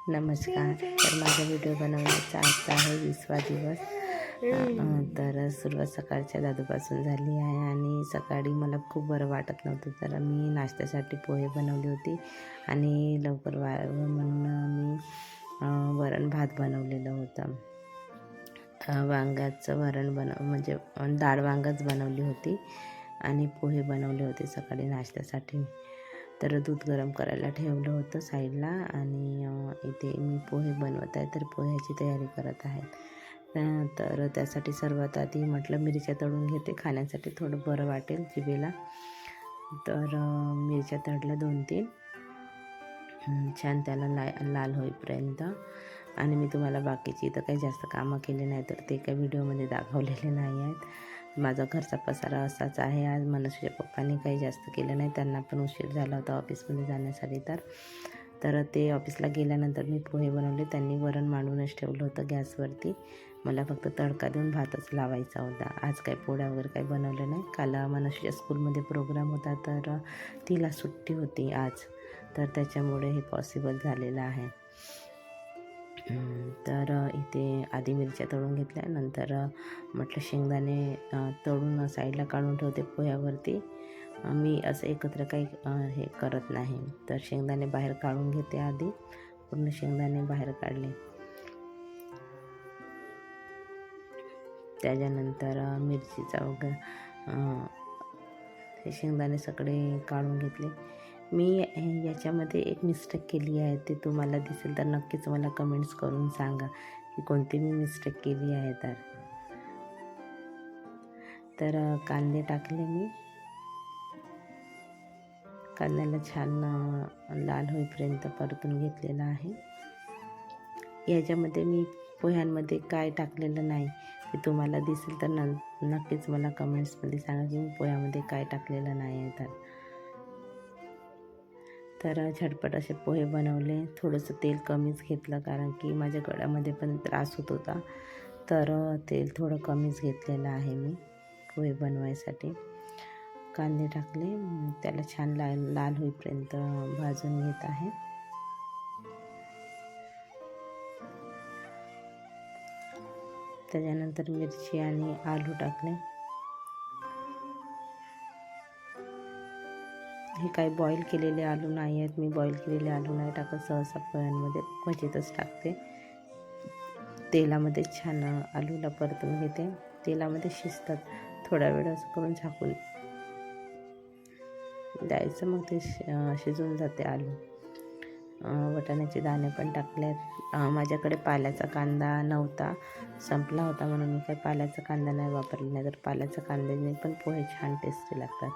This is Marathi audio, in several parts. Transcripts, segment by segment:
नमस्कार. तर माझा व्हिडिओ बनवण्याचा आजचा आहे 20वा दिवस. तर सुरुवात सकाळच्या दादूपासून झाली आहे आणि सकाळी मला खूप बरं वाटत नव्हतं, तर मी नाश्त्यासाठी पोहे बनवली होती आणि लवकर म्हणून मी वरण भात बनवलेलं होतं. वांग्याचं वरण म्हणजे डाळ वांगच बनवली होती आणि पोहे बनवले होते सकाळी नाश्त्यासाठी. तर दूध गरम करायला ठेवलं होतं साईडला आणि इथे मी पोहे बनवत आहे, तर पोह्याची तयारी करत आहे. तर त्यासाठी सर्वात आधी म्हटलं मिरच्या तळून घेते, खाण्यासाठी थोडं बरं वाटेल जिभेला. तर मिरच्या तळल्या 2-3 छान त्याला लाल होईपर्यंत. आणि मी तुम्हाला बाकीची इथं काही जास्त कामं केली नाही, तर ते काही व्हिडिओमध्ये दाखवलेले नाही आहेत. माझा घरचा पसारा असाच आहे. आज मनसूच्या पप्पांनी काही जास्त केलं नाही, त्यांना पण उशीर झाला होता ऑफिसमध्ये जाण्यासाठी. तर ते ऑफिसला गेल्यानंतर मी पोहे बनवले. त्यांनी वरण मांडूनच ठेवलं होतं गॅसवरती. मला फक्त तडका देऊन भातच लावायचा होता. आज काही पोळ्या वगैरे काही बनवलं नाही. काल मनसूच्या स्कूलमध्ये प्रोग्राम होता, तर तिला सुट्टी होती आज, तर त्याच्यामुळे हे पॉसिबल झालेलं आहे. तर इथे आधी मिरच्या तळून घेतल्या, नंतर म्हटलं शेंगदाणे तळून साईडला काढून ठेवते पोह्यावरती. मी असं एकत्र काही हे करत नाही, तर शेंगदाणे बाहेर काढून घेते. आधी पूर्ण शेंगदाणे बाहेर काढले, त्याच्यानंतर मिरचीचा वगैरे हे शेंगदाणे सगळे काढून घेतले. मी याच्यामध्ये एक मिस्टेक केली आहे, ते तुम्हाला दिसेल तर नक्कीच मला कमेंट्स करून सांगा की कोणती मी मिस्टेक केली आहे. तर कांदे टाकले मी. कांद्याला छान लाल होईपर्यंत परतून घेतलेला आहे. याच्यामध्ये मी पोह्यांमध्ये काय टाकलेलं नाही ते तुम्हाला दिसेल तर नक्कीच मला कमेंट्समध्ये सांगा की मी पोह्यामध्ये काय टाकलेलं नाही आहे. तर झटपट असे पोहे बनवले. थोडंसं तेल कमीच घेतलं, कारण की माझ्या गळ्यामध्ये पण त्रास होत होता, तर तेल थोडं कमीच घेतलेलं आहे मी पोहे बनवायसाठी. कांदे टाकले, त्याला छान लाल होईपर्यंत भाजून घेत आहे. त्याच्यानंतर मिरची आणि आलू टाकले. हे काही बॉईल केलेले आलू नाही आहेत, मी बॉईल केलेले आलू नाही टाकत, सहसा पोह्यांमध्ये क्वचितच टाकते. तेलामध्ये छान आलूला परतून घेते. तेलामध्ये शिजतात, थोडा वेळ असं करून झाकून द्यायचं, मग ते शिजून जाते आलू. वाटाण्याचे दाणे पण टाकलेत. माझ्याकडे पाल्याचा कांदा नव्हता, संपला होता, म्हणून मी काही पाल्याचा कांदा नाही वापरला, नाही तर पाल्याच्या कांद्याने पण पोहे छान टेस्टी लागतात.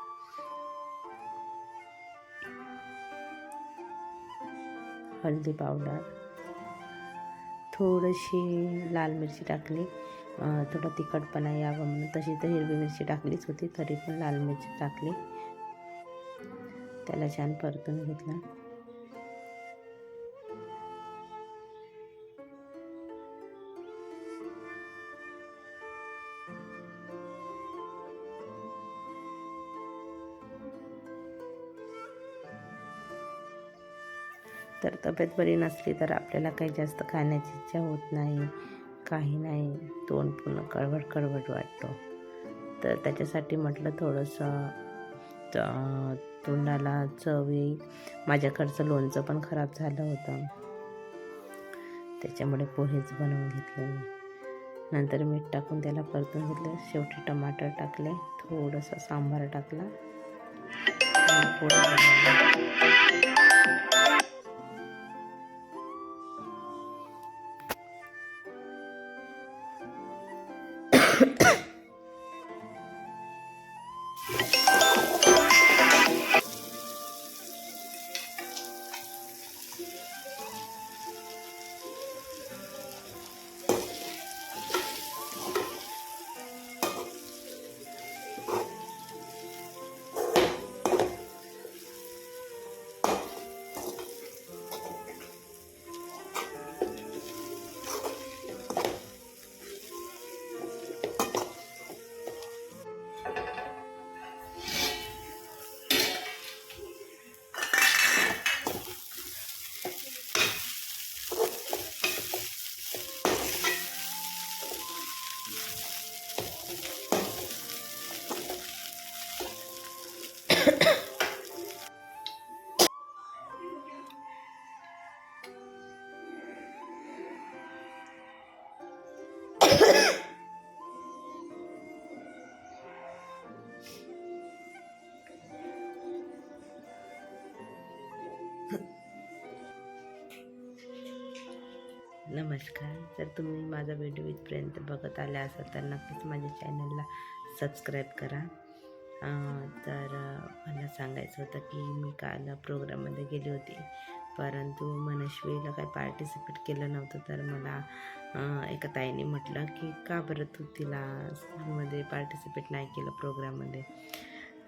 हळदी पावडर, थोडीशी लाल मिरची टाकली, थोडं तिखटपणा यावं म्हणून. तशी तर हिरवी मिरची टाकलीच होती, तरी पण लाल मिरची टाकली. त्याला छान परतून घेतलं. तर तब्येत बरी नसली तर आपल्याला काही जास्त खाण्याची इच्छा होत नाही, काही नाही, तोंड पूर्ण कळवट वाटतो. तर त्याच्यासाठी म्हटलं थोडंसं तोंडाला चव येईल. माझ्याकडचं लोणचं पण खराब झालं होतं, त्याच्यामुळे पोहेच बनवून घेतले मी. नंतर मीठ टाकून त्याला परतून घेतलं. शेवटी टमाटर टाकले, थोडंसं सांबार टाकला आणि पोहे बनवले. नमस्कार. जर तुम्ही माझा व्हिडिओ इथपर्यंत बघत आले असाल तर नक्कीच माझ्या चॅनलला सबस्क्राईब करा. मला सांगायचं होतं की मी काल प्रोग्राममध्ये गेली होती, परंतु मनस्वीला काही पार्टिसिपेट केलं नव्हतं. तर मला एका ताईने म्हटलं की का बरं तू तिला स्कूलमध्ये पार्टिसिपेट नाही केलं प्रोग्राममध्ये.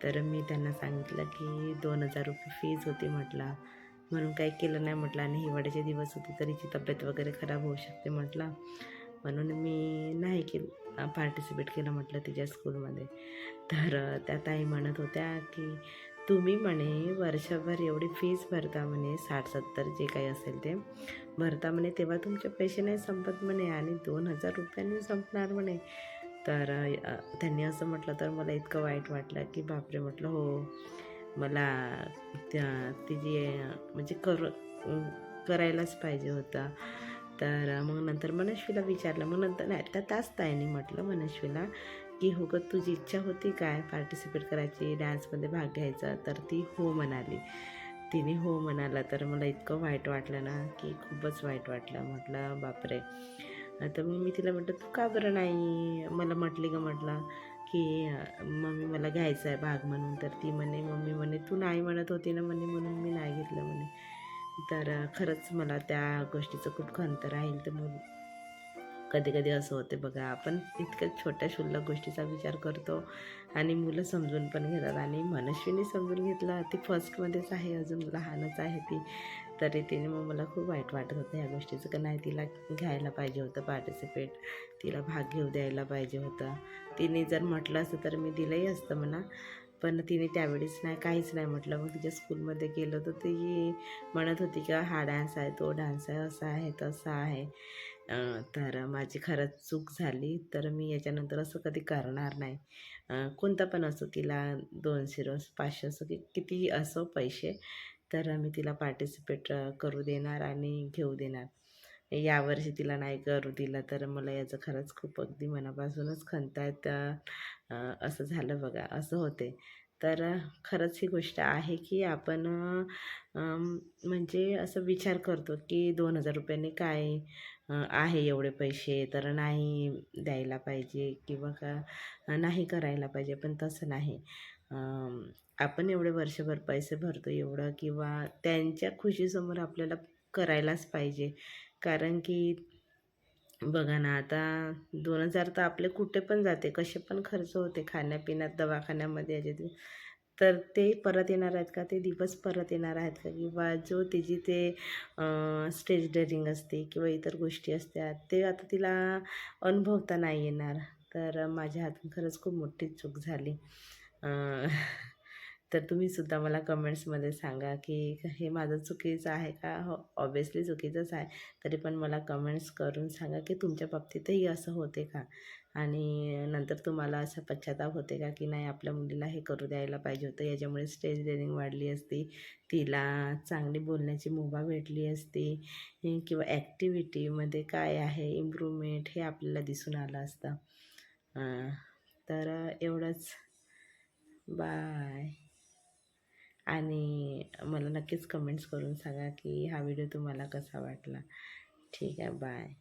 तर मी त्यांना सांगितलं की 2,000 रुपये फीज होती म्हटलं, म्हणून काही केलं नाही म्हटलं, आणि हिवाळ्याचे दिवस होते तर हिची तब्येत वगैरे खराब होऊ शकते म्हटलं, म्हणून मी नाही पार्टिसिपेट केलं म्हटलं तिच्या स्कूलमध्ये. तर त्या ताई म्हणत होत्या की तुम्ही म्हणे वर्षभर एवढी फीस भरता म्हणे, 60-70 जे काही असेल ते भरता म्हणे, तेव्हा तुमचे पैसे नाही संपत म्हणे, आणि 2,000 रुपयांनी संपणार म्हणे. तर त्यांनी असं म्हटलं तर मला इतकं वाईट वाटलं की बापरे, म्हटलं हो, मला तिची म्हणजे करायलाच पाहिजे होतं. तर मग नंतर मनस्वीला विचारलं, मग नंतर नाही तर त्याच ताईने म्हटलं मनस्वीला की हो गं, तुझी इच्छा होती काय पार्टिसिपेट करायची, डान्समध्ये भाग घ्यायचा? तर ती हो म्हणाली. तिने हो म्हणाला तर मला इतकं वाईट वाटलं ना की खूपच वाईट वाटलं. म्हटलं बापरे. तर मग मी तिला म्हटलं तू का बरं नाही मला म्हटली गं, म्हटलं की मम्मी मला घ्यायचा आहे भाग म्हणून. तर ती मम्मी म्हणे तू नाही म्हणत होती ना म्हणे, म्हणून मी नाही घेतलं म्हणे. तर खरंच मला त्या गोष्टीचं खूप खंत राहील. तर मग कधी कधी असं होते बघा, आपण इतक्या छोट्या क्षुल्लक गोष्टीचा विचार करतो आणि मुलं समजून पण घेतात, आणि मनस्वीने समजून घेतलं. ती फर्स्टमध्येच आहे, अजून लहानच आहे ती, तरी तिने मग मला खूप वाईट वाटत होतं ह्या गोष्टीचं, की नाही तिला घ्यायला पाहिजे होतं पार्टिसिपेट, तिला भाग घेऊ द्यायला पाहिजे होतं. तिने जर म्हटलं असतं तर मी दिलंही असतं म्हणा, पण तिने त्यावेळेस नाही, काहीच नाही म्हटलं. मग तिच्या स्कूलमध्ये गेलो तर ती म्हणत होती का हा डान्स आहे, तो डान्स आहे, असं आहे तसं आहे. तर माझी खरंच चूक झाली. तर मी याच्यानंतर असं कधी करणार नाही. कोणता पण असो, तिला 200 असो, 500 असो, की कितीही असो पैसे, तर मी तिला पार्टिसिपेट करू देणार आणि घेऊ देणार. यावर्षी तिला नाही करू दिलं तर मला याचं खरंच खूप अगदी मनापासूनच खंत आहेत. असं झालं बघा, असं होते. तर खरंच ही गोष्ट आहे की आपण म्हणजे असं विचार करतो की 2,000 रुपयांनी काय आहे एवढे पैसे, तर नाही द्यायला पाहिजे किंवा नाही करायला पाहिजे, पण तसं नाही. आपण एवढे वर्षभर पैसे भरतो एवढं, किंवा त्यांच्या खुशीसमोर आपल्याला करायलाच पाहिजे. कारण की बघा ना, आता 2,000 तर आपले कुठे पण जाते, कसे पण खर्च होते, खाण्यापिण्यात, दवाखान्यामध्ये, याच्यात. तर ते परत येणार आहेत का? ते दिवस परत येणार आहेत का? किंवा जो तिची ते स्टेज डेअरिंग असते किंवा इतर गोष्टी असतात, ते आता तिला अनुभवता नाही येणार. तर माझ्या हातून खरंच खूप मोठी चूक झाली. तर तुम्हीसुद्धा मला कमेंट्समध्ये सांगा की हे माझं चुकीचं आहे का? हो, ऑब्व्हियसली चुकीचंच आहे. तरी पण मला कमेंट्स करून सांगा की तुमच्या बाबतीतही असं होते का? आणि नंतर तुम्हाला असा पश्चाताप होते का की नाही, आपल्या मुलीला हे करू द्यायला पाहिजे होतं, याच्यामुळे स्टेज डेअरिंग वाढली असती, तिला चांगली बोलण्याची मुभा भेटली असती, किंवा ॲक्टिव्हिटीमध्ये काय आहे इम्प्रूव्हमेंट हे आपल्याला दिसून आलं असतं. तर एवढंच. बाय. आणि मला नक्कीच कमेंट्स करून सांगा की हा व्हिडिओ तुम्हाला कसा वाटला. ठीक आहे, बाय.